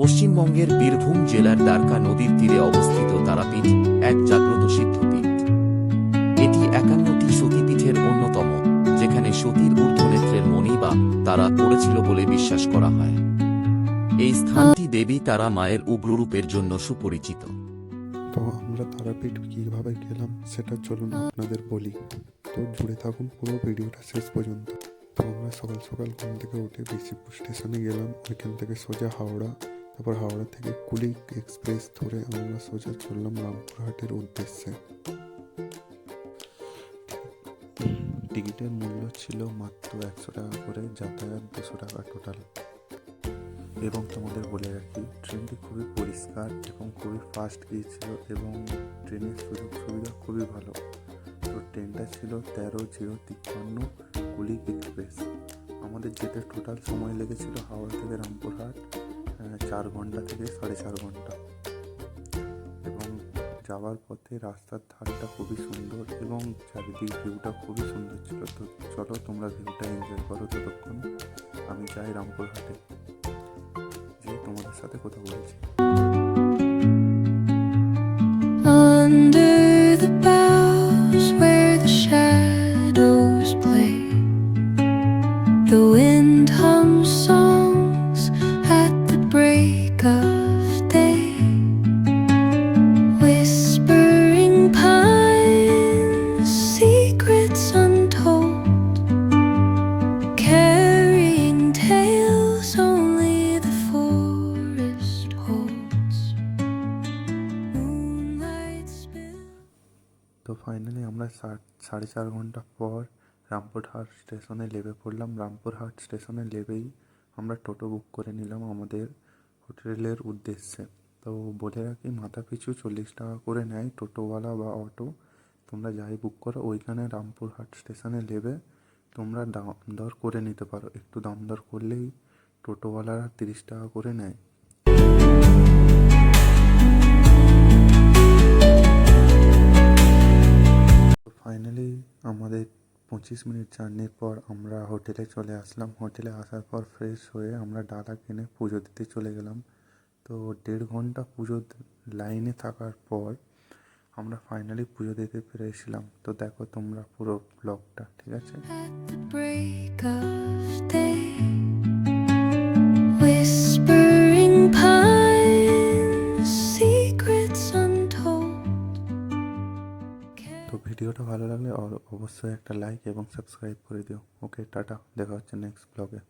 পশ্চিমবঙ্গের বীরভূম জেলার দ্বারকা নদীর তীরে অবস্থিত তারাপীঠ এক জাগ্রত সিদ্ধপীঠ। এটি ৫১টি সতীপীঠের অন্যতম, যেখানে সতীর ঊর্ধ্বনেত্রের মণি বা তারা পড়েছিল বলে বিশ্বাস করা হয়। এই স্থানটি দেবী তারা মায়ের উগ্ররূপের জন্য সুপরিচিত। তো আমরা তারাপীঠ কীভাবে গেলাম সেটা চলুন আপনাদের বলি। তো জুড়ে থাকুন পুরো ভিডিওটা শেষ পর্যন্ত। তো আমরা সকাল সকাল ঘুম থেকে উঠে বিসিপুর স্টেশনে গেলাম, ওইখান থেকে সোজা হাওড়া, তারপর হাওড়া থেকে কুলিক এক্সপ্রেস ধরে আমরা সোজা চললাম রামপুরহাটের উদ্দেশ্যে। টিকিটের মূল্য ছিল মাত্র ১০০ টাকা করে, যাতায়াত ২০০ টাকা টোটাল। এবং তোমাদের বলে রাখি, ট্রেনটি খুবই পরিষ্কার এবং খুবই ফাস্ট গিয়েছিল এবং ট্রেনের সুযোগ সুবিধা খুবই ভালো। তো ট্রেনটা ছিল ১৩:০৫ কুলিক এক্সপ্রেস। আমাদের যেতে টোটাল সময় লেগেছিল হাওড়া থেকে রামপুরহাট ৪ ঘন্টা থেকে ৪.৫ ঘন্টা। এবং যাওয়ার পথে রাস্তার ধারটা খুবই সুন্দর এবং চারিদিক ভিউটা খুবই সুন্দর ছিল। তো চলো তোমরা ভিউটা এনজয় করো, ততক্ষণ আমি যাই রামপুরহাটে, যে তোমাদের সাথে কথা বলছি। Under the boughs where the shadows play, the wind hums songs at the break of day, whispering pines, secrets untold, carrying tales only the forest holds. Moonlight spills. তো ফাইনালি আমরা ৪.৫ ঘন্টা পর রামপুরহাট স্টেশনে নেমে পড়লাম। রামপুরহাট স্টেশনে নেমেই আমরা টোটো বুক করে নিলাম আমাদের হোটেলের উদ্দেশ্যে। তো বলে রাখি, মাথা পিছু ৪০ টাকা করে নেয় টোটোওয়ালা বা অটো। তোমরা যাই বুক করো, ওইখানে রামপুরহাট স্টেশনে নেমে তোমরা দাম দর করে নিতে পারো। একটু দাম দর করলেই টোটোওয়ালারা ৩০ টাকা করে নেয়। ফাইনালি আমাদের ২৫ মিনিট জার্নির পর আমরা হোটেলে চলে আসলাম। হোটেলে আসার পর ফ্রেশ হয়ে আমরা ডালা কিনে পুজো দিতে চলে গেলাম। তো ১.৫ ঘন্টা পুজো লাইনে থাকার পর আমরা ফাইনালি পুজো দিতে পেরেছিলাম। তো দেখো তোমরা পুরো ব্লগটা, ঠিক আছে? At the break of day, whispering pines, secrets untold. তো ভিডিওটা ভালো লাগলে অবশ্যই একটা লাইক এবং সাবস্ক্রাইব করে দিও। ওকে, টাটা, দেখা হচ্ছে নেক্সট ব্লগে।